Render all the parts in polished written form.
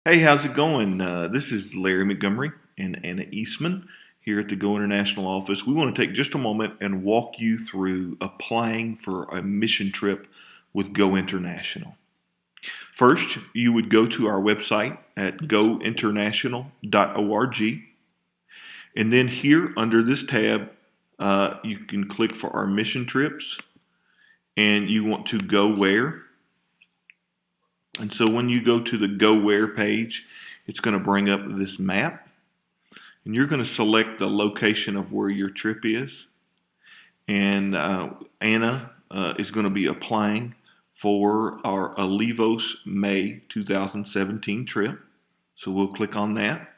Hey, how's it going? This is Larry Montgomery and Anna Eastman here at the Go International office. We want to take just a moment and walk you through applying for a mission trip with Go International. First, you would go to our website at gointernational.org, and then here under this tab, you can click for our mission trips, and you want to go where. And so when you go to the Go Where page, it's going to bring up this map, and you're going to select the location of where your trip is. And Anna is going to be applying for our Alivos May 2017 trip. So we'll click on that.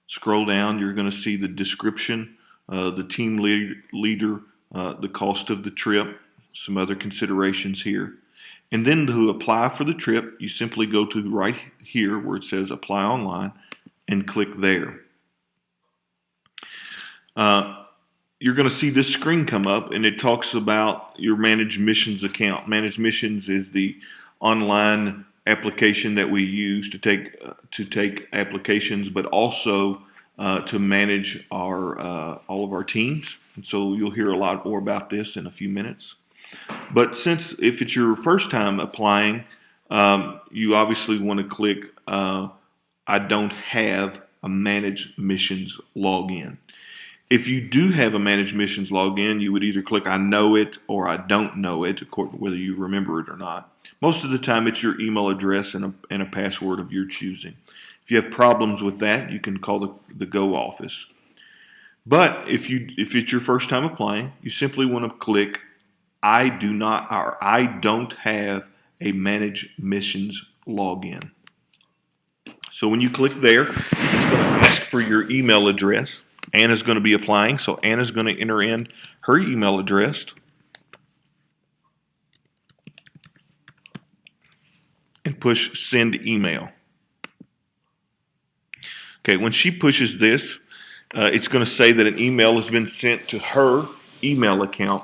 Scroll down, you're going to see the description, the team leader, the cost of the trip, some other considerations here. And then to apply for the trip, you simply go to right here where it says Apply Online and click there. You're going to see this screen come up, and it talks about your Managed Missions account. Managed Missions is the online application that we use to take applications, but also to manage our all of our teams. And so you'll hear a lot more about this in a few minutes. But if it's your first time applying, you obviously want to click I don't have a Managed Missions login. If you do have a Managed Missions login, you would either click I know it or I don't know it, according to whether you remember it or not. Most of the time it's your email address and a password of your choosing. If you have problems with that, you can call the Go office. But if it's your first time applying, you simply want to click I don't have a Managed Missions login. So when you click there, it's going to ask for your email address. Anna's going to be applying, so Anna's going to enter in her email address. And push Send Email. Okay, when she pushes this, it's going to say that an email has been sent to her email account.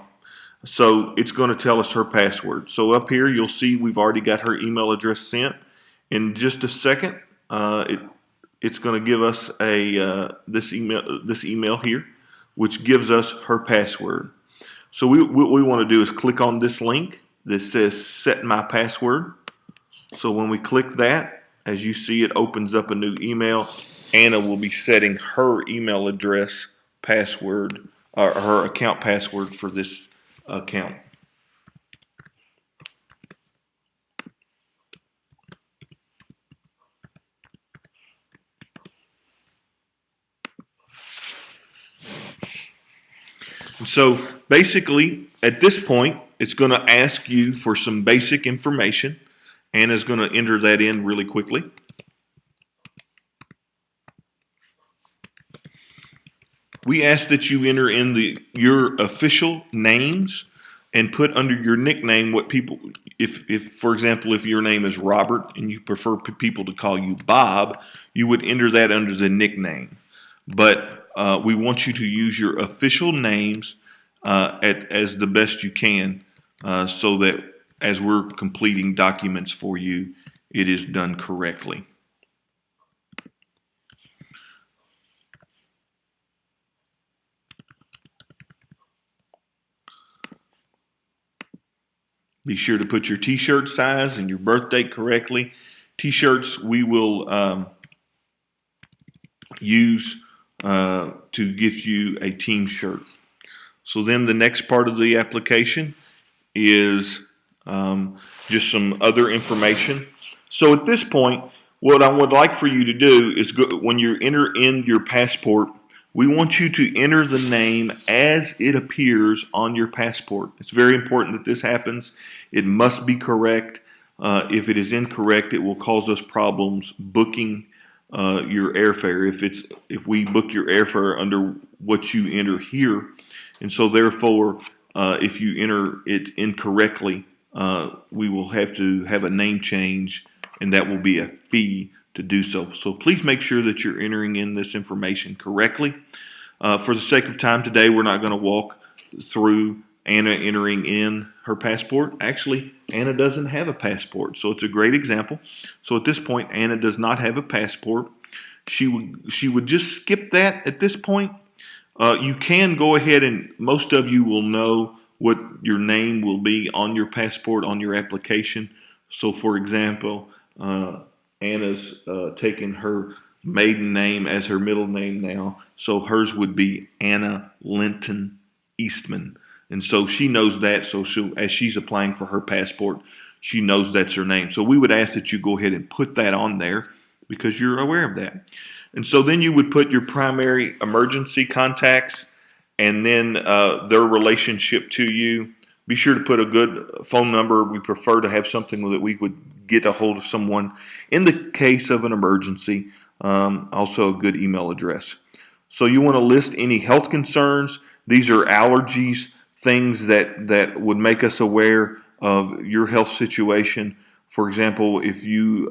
So it's going to tell us her password. So up here you'll see we've already got her email address sent. In just a second, it's going to give us this email here, which gives us her password. So what we want to do is click on this link that says Set My Password. So when we click that, as you see, it opens up a new email. Anna will be setting her email address password, or her account password for this account. And so basically at this point it's going to ask you for some basic information. Anna's going to enter that in really quickly. We ask that you enter in your official names and put under your nickname what people, if for example, if your name is Robert and you prefer people to call you Bob, you would enter that under the nickname. But we want you to use your official names as the best you can, so that as we're completing documents for you, it is done correctly. Be sure to put your t-shirt size and your birth date correctly. T-shirts we will use to give you a team shirt. So then the next part of the application is just some other information. So at this point, what I would like for you to do is when you enter in your passport, we want you to enter the name as it appears on your passport. It's very important that this happens. It must be correct. If it is incorrect, it will cause us problems booking your airfare if we book your airfare under what you enter here. And so therefore, if you enter it incorrectly, we will have to have a name change, and that will be a fee to do so. So please make sure that you're entering in this information correctly. For the sake of time today, we're not going to walk through Anna entering in her passport. Actually, Anna doesn't have a passport, so it's a great example. So at this point, Anna does not have a passport. She would just skip that at this point. You can go ahead, and most of you will know what your name will be on your passport, on your application. So for example, Anna's taken her maiden name as her middle name now, so hers would be Anna Linton Eastman. And so she knows that, so as she's applying for her passport, she knows that's her name. So we would ask that you go ahead and put that on there because you're aware of that. And so then you would put your primary emergency contacts and then their relationship to you. Be sure to put a good phone number. We prefer to have something that we would get a hold of someone in the case of an emergency. Also a good email address. So you want to list any health concerns. These are allergies, things that would make us aware of your health situation. For example, if you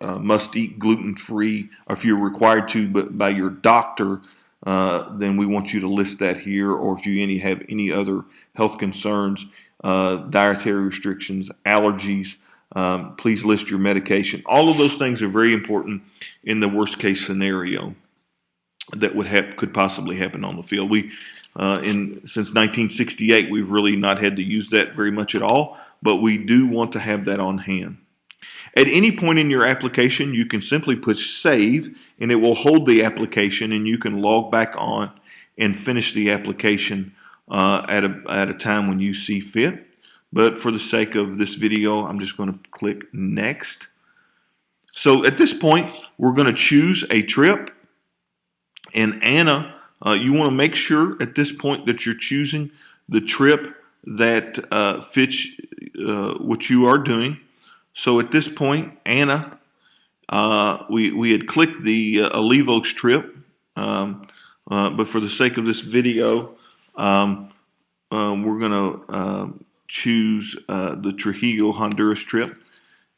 must eat gluten-free, or if you're required to by your doctor, then we want you to list that here. Or if you have any other health concerns, dietary restrictions, allergies, please list your medication. All of those things are very important in the worst-case scenario that could possibly happen on the field. Since 1968, we've really not had to use that very much at all, but we do want to have that on hand. At any point in your application, you can simply push save, and it will hold the application, and you can log back on and finish the application at a time when you see fit. But for the sake of this video, I'm just going to click next. So at this point, we're going to choose a trip. And Anna, you want to make sure at this point that you're choosing the trip that fits what you are doing. So at this point, Anna, we had clicked the Olivos trip, but for the sake of this video, we're going to choose the Trujillo, Honduras trip.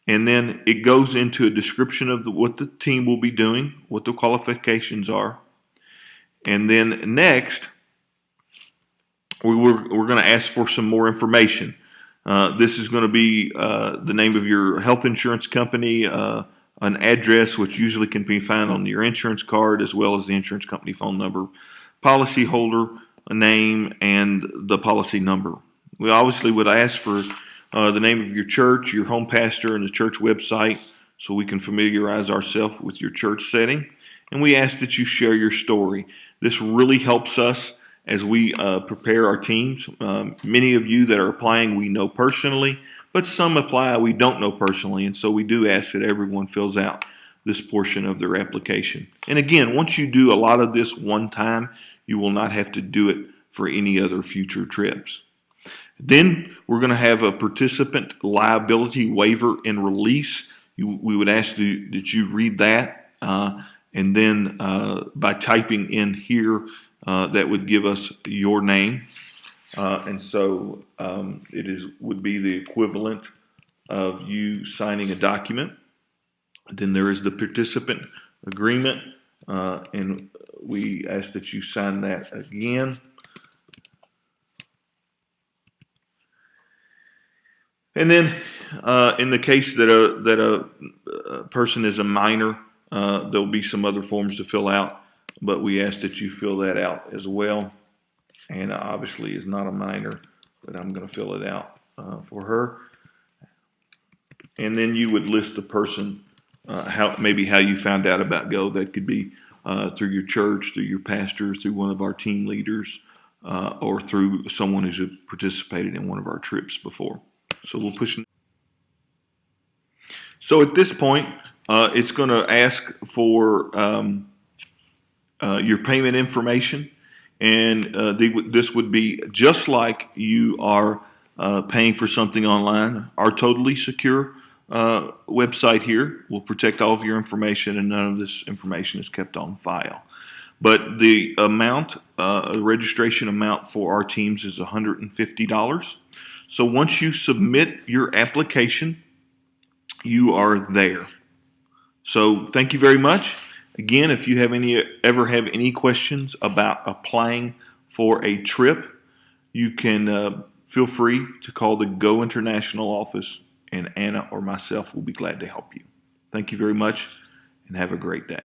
And then it goes into a description of what the team will be doing, what the qualifications are. And then next, we're going to ask for some more information. This is going to be the name of your health insurance company, an address which usually can be found on your insurance card, as well as the insurance company phone number, policy holder, a name, and the policy number. We obviously would ask for the name of your church, your home pastor, and the church website so we can familiarize ourselves with your church setting. And we ask that you share your story. This really helps us as we prepare our teams. Many of you that are applying we know personally, but some apply we don't know personally, and so we do ask that everyone fills out this portion of their application. And again, once you do a lot of this one time, you will not have to do it for any other future trips. Then we're going to have a participant liability waiver and release. We would ask that you read that, and then by typing in here, that would give us your name. And so would be the equivalent of you signing a document. Then there is the participant agreement, and we ask that you sign that again. And then in the case that a person is a minor, there'll be some other forms to fill out, but we ask that you fill that out as well. Anna obviously is not a minor, but I'm going to fill it out for her. And then you would list the person, how you found out about Go. That could be through your church, through your pastor, through one of our team leaders, or through someone who's participated in one of our trips before. So we'll push. So at this point, it's going to ask for your payment information, and this would be just like you are paying for something online. Our totally secure website here will protect all of your information, and none of this information is kept on file. But the amount, registration amount for our teams is $150. So once you submit your application, you are there. So thank you very much. Again, if you have ever have any questions about applying for a trip, you can feel free to call the Go International office, and Anna or myself will be glad to help you. Thank you very much, and have a great day.